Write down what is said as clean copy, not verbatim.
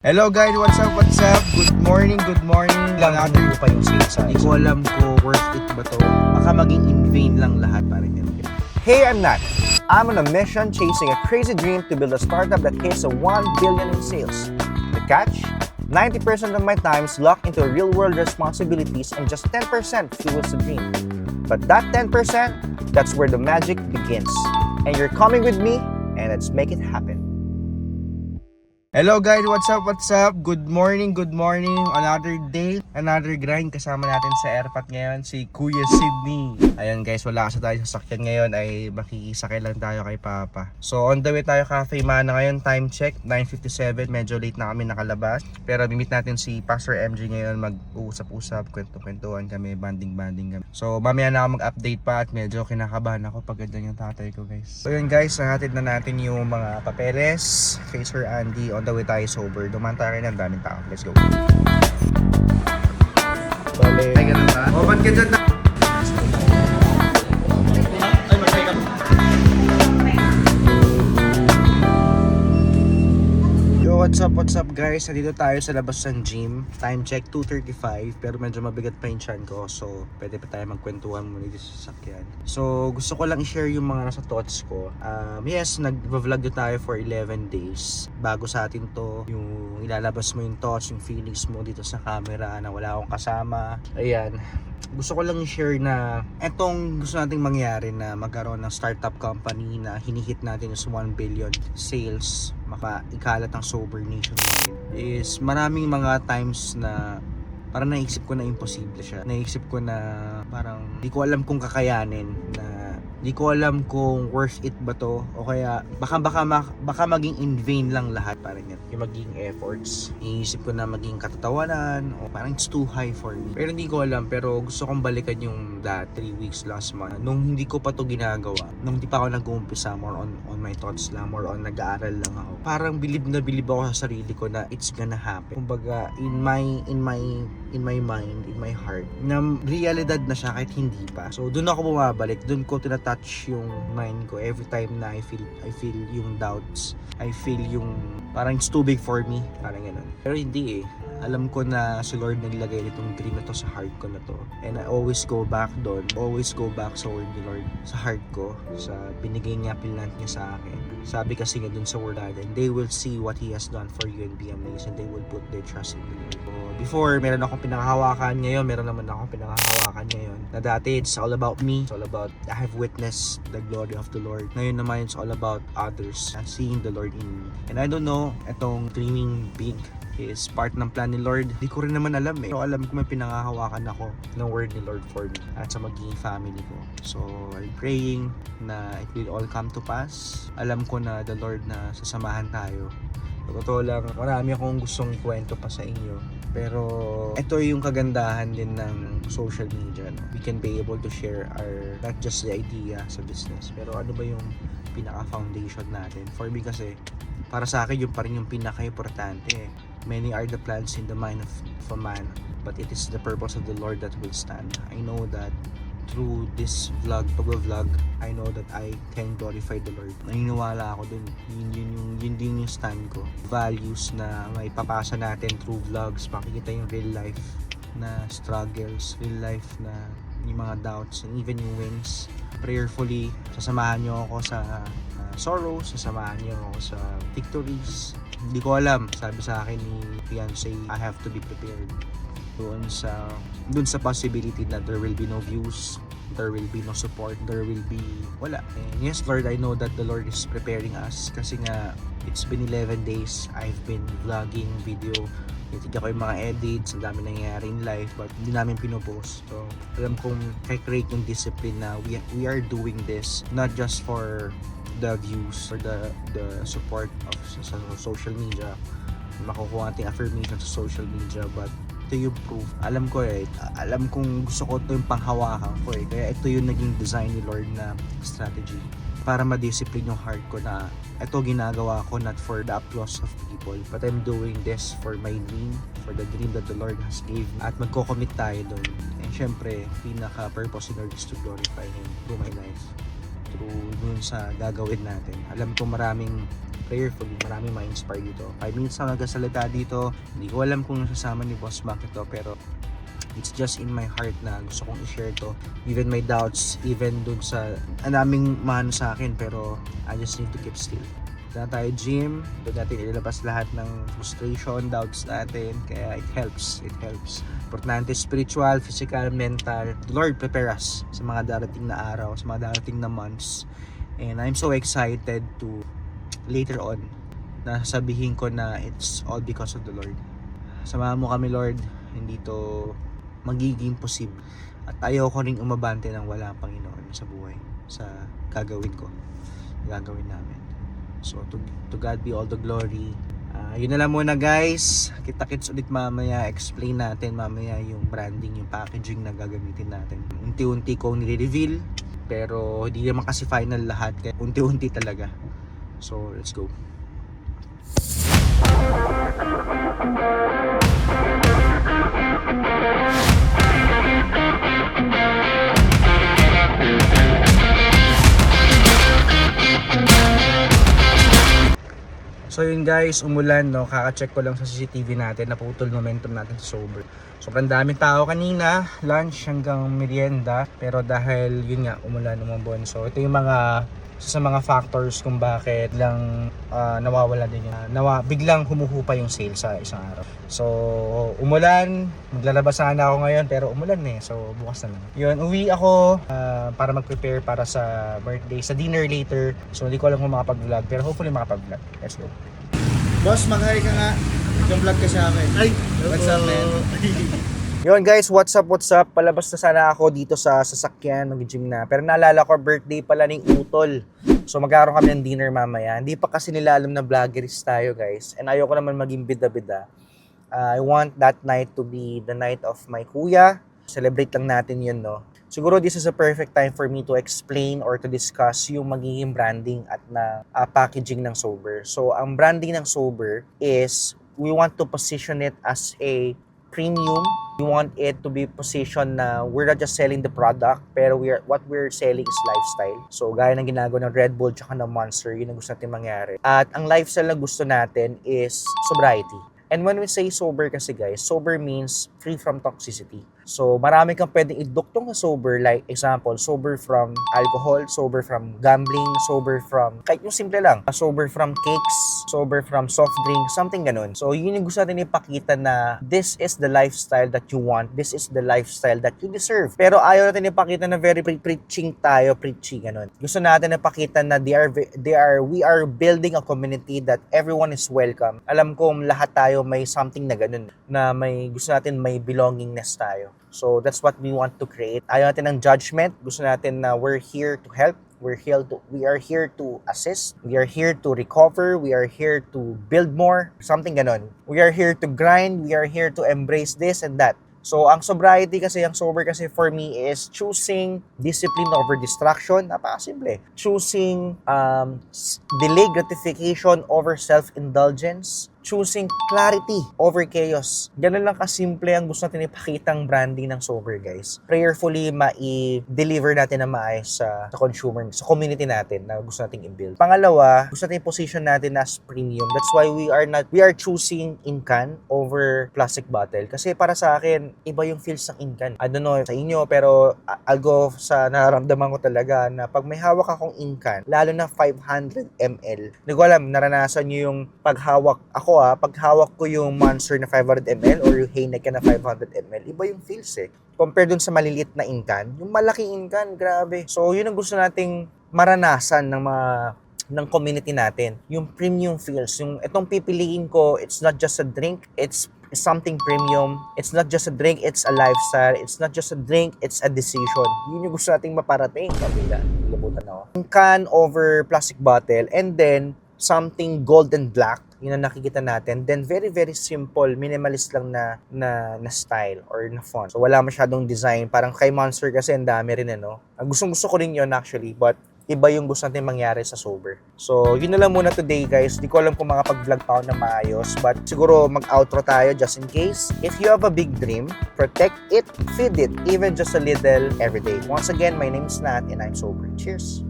Hello guys, what's up, what's up? Good morning. Another pa yung sales size. Hindi ko alam ko worth it ba to. Baka maging in vain lang lahat, parang ganun. Hey, I'm Nat. I'm on a mission chasing a crazy dream to build a startup that hits a 1 billion in sales. The catch? 90% of my time is locked into real-world responsibilities and just 10% fuels the dream. But that 10%, that's where the magic begins. And you're coming with me, and let's make it happen. Hello guys, what's up, what's up? Good morning. Another day, another grind. Kasama natin sa airpot ngayon si Kuya Sydney. Ayun guys, wala kasi tayo sa sakyan ngayon, ay makikisakay lang tayo kay Papa. So on the way tayo Cafe Mana ngayon, time check 9:57, medyo late na kami nakalabas. Pero meet natin si Pastor MJ ngayon, mag-uusap-usap, kwento-kwentuhan kami, banding kami. So mamaya na ako mag-update pa at medyo kinakabahan ako pag ganyan yung tatay ko guys. So yun guys, nahatid na natin yung mga papeles kay Sir Andy. On the way tayo sober. Dumaan tayo rin, ang daming tao. Let's go. Bale, Ay, ganun ba? O, ba't ka dyan na? Yo, what's up guys? Nandito tayo sa labas ng gym. Time check 2:35, pero medyo mabigat pa yung tiyan ko. So, pwede pa tayo magkwentuhan muna dito sa sasakyan. So, gusto ko lang i-share yung mga nasa thoughts ko. Yes, nag-vlog na tayo for 11 days. Bago sa atin to, yung ilalabas mo yung thoughts, yung feelings mo dito sa camera na wala akong kasama. Ayan. Gusto ko lang i-share na etong gusto nating mangyari na magkaroon ng startup company na hinihit natin is 1 billion sales, makaikalat ang sober nationwide, is maraming mga times na parang naisip ko na imposible siya. Naisip ko na parang di ko alam kung kakayanin, na di ko alam kung worth it ba to, o kaya baka maging in vain lang lahat, parang yan, yung maging efforts. Iisip ko na maging katatawanan o parang it's too high for me. Pero hindi ko alam, pero gusto kong balikan yung 3 weeks last month nung hindi ko pa to ginagawa, nung di pa ako nag-uumpisa, more on my thoughts lang, more on nag-aaral lang ako. Parang bilib ako sa sarili ko na it's gonna happen. Kumbaga in my mind, in my heart, na realidad na siya kahit hindi pa. So doon ako bumabalik, doon ko tinatouch yung mind ko every time na I feel yung doubts, I feel yung parang it's too big for me, parang ganun. Pero hindi eh. Alam ko na si Lord naglagay nitong dream na to sa heart ko na to. And I always go back doon. Always go back sa word ni Lord. Sa heart ko. Sa binigay niya, pinlant niya sa akin. Sabi kasi nga dun sa word natin, they will see what He has done for you and be amazed. And they will put their trust in the Lord. So, before, meron akong pinanghahawakan ngayon. Meron naman akong pinanghahawakan ngayon. Na dati, it's all about me. It's all about, I have witnessed the glory of the Lord. Ngayon naman, it's all about others. And seeing the Lord in me. And I don't know, etong dreaming big is part ng plan ni Lord. Di ko rin naman alam eh. Pero alam ko may pinangahawakan ako ng word ni Lord for me at sa magiging family ko. So, I'm praying na it will all come to pass. Alam ko na the Lord na sasamahan tayo. Totoo lang, marami akong gustong kwento pa sa inyo. Pero ito yung kagandahan din ng social media. No? We can be able to share our, not just the idea sa business, pero ano ba yung pinaka-foundation natin. For me kasi, para sa akin yung pa rin yung pinaka-importante. Many are the plans in the mind of a man, but it is the purpose of the Lord that will stand. I know that through this pag-vlog, I know that I can glorify the Lord. Naniniwala ako dun. Yun din yung stand ko. Values na may papasa natin through vlogs, makikita yung real life na struggles, real life na yung mga doubts, and even yung wins. Prayerfully, sasamahan nyo ako sa sorrows, sasamahan nyo ako sa victories. Hindi ko alam, sabi sa akin ni fiancé, I have to be prepared doon sa possibility that there will be no views, there will be no support, there will be wala. And yes Lord, I know that the Lord is preparing us kasi nga it's been 11 days I've been vlogging video. Titignan ko yung mga edits, ang dami nangyayari in life, but hindi namin pinupost. So alam kong kay-create yung discipline na we are doing this not just for the views or the support of sa social media, makukuha natin affirmation sa social media, but ito yung proof. Alam kong gusto ko ito yung panghawakan ko eh, kaya ito yung naging design ni Lord na strategy para ma-discipline yung heart ko na ito ginagawa ko not for the applause of people, but I'm doing this for my dream, for the dream that the Lord has gave me, at magko-commit tayo doon. And syempre, pinaka-purpose ni Lord is to glorify Him through my life, through dun sa gagawin natin. Alam ko maraming prayerfully, marami ma-inspire dito. 5 minutes na nagkasalita dito, hindi ko alam kung nasasama ni Boss Mac ito, pero it's just in my heart na gusto kong i-share to. Even my doubts, even dun sa anaming mano sa akin, pero I just need to keep still. Doon tayo gym, doon natin ilabas lahat ng frustration, doubts natin, kaya it helps. Importante spiritual, physical, mental. The Lord prepare us sa mga darating na araw, sa mga darating na months. And I'm so excited to later on na sabihin ko na it's all because of the Lord. Samahan mo kami, Lord, hindi to magiging posible. At ayaw ko rin umabante ng wala ang Panginoon sa buhay, sa gagawin namin. So to God be all the glory. Yun na lang muna guys. Kita-kits ulit mamaya. Explain natin mamaya yung branding, yung packaging na gagamitin natin. Unti-unti kong nire-reveal, pero hindi naman kasi final lahat, kaya unti-unti talaga. So let's go. So yun guys, umulan, no? Kaka-check ko lang sa CCTV natin, naputol momentum natin sa sober. Sobrang daming tao kanina, lunch hanggang merienda, pero dahil yun nga, umulan, umambon. So ito yung isa sa mga factors kung bakit lang nawawala din yun. Biglang humuhupa yung sales sa isang araw. So umulan, maglalabas sana ako ngayon, pero umulan so bukas na lang. Yun, uwi ako para mag-prepare para sa birthday, sa dinner later. So hindi ko alam kung makapag-vlog, pero hopefully makapag-vlog. Let's go. Boss, mag-hi ka nga. Nag-vlog ka sa akin. Ay, what's up, man? Yun guys, what's up? Palabas na sana ako dito sa sasakyan, mag-gym na. Pero naalala ko, birthday pala ng Utol. So magkaroon kami ng dinner mamaya. Hindi pa kasi nila alam na vloggeries tayo guys. And ayoko naman maging bida-bida. I want that night to be the night of my kuya. Celebrate lang natin yun, no? Siguro this is a perfect time for me to explain or to discuss yung magiging branding at packaging ng Sober. So ang branding ng Sober is we want to position it as a premium. We want it to be positioned na we're not just selling the product, pero what we're selling is lifestyle. So gaya ng ginagawa ng Red Bull tsaka ng Monster, yun ang gusto natin mangyari. At ang lifestyle na gusto natin is sobriety. And when we say sober kasi guys, sober means free from toxicity. So marami kang pwedeng iduktong na sober, like example, sober from alcohol, sober from gambling, sober from, kahit yung simple lang, sober from cakes, sober from soft drink, something ganun. So yun yung gusto natin ipakita na this is the lifestyle that you want, this is the lifestyle that you deserve. Pero ayaw natin ipakita na very preachy ganun. Gusto natin ipakita na we are building a community that everyone is welcome. Alam ko lahat tayo may something na ganun, na may gusto natin may belongingness tayo. So that's what we want to create. Ayaw natin ng judgment. Gusto natin na we're here to help. We are here to assist. We are here to recover. We are here to build more. Something ganon. We are here to grind. We are here to embrace this and that. So, ang sobriety kasi, ang sober kasi for me is choosing discipline over distraction. Napakasimple. Choosing delayed gratification over self-indulgence. Choosing clarity over chaos. Ganun lang kasimple ang gusto natin ipakitang branding ng sober, guys. Prayerfully, ma-deliver natin na maayos sa consumer, sa community natin na gusto nating i-build. Pangalawa, gusto natin position natin as premium. That's why we are choosing in-can over plastic bottle. Kasi para sa akin, iba yung feels ng in-can. I don't know sa inyo, pero I'll go sa nararamdaman ko talaga na pag may hawak akong in-can, lalo na 500 ml. Hindi ko alam, naranasan nyo yung paghawak pag hawak ko yung Monster na 500 ml or yung Heineken na 500 ml, iba yung feels Compare dun sa maliliit na in-can, yung malaking in-can, grabe. So, yun ang gusto nating maranasan ng community natin. Yung premium feels. Yung itong pipiliin ko, it's not just a drink, it's something premium. It's not just a drink, it's a lifestyle. It's not just a drink, it's a decision. Yun yung gusto nating maparating. Kabila, labutan ako. Can over plastic bottle, and then something gold and black, yun ang nakikita natin. Then very very simple, minimalist lang na style or na font. So wala masyadong design. Parang kay Monster kasi ang dami rin Gusto ko rin yun actually, but iba yung gusto natin mangyari sa sober. So yun na lang muna today guys. Di ko alam kung makapag-vlog pa ako na maayos, but siguro mag-outro tayo just in case. If you have a big dream, protect it, feed it, even just a little every day. Once again, my name is Nat and I'm sober. Cheers!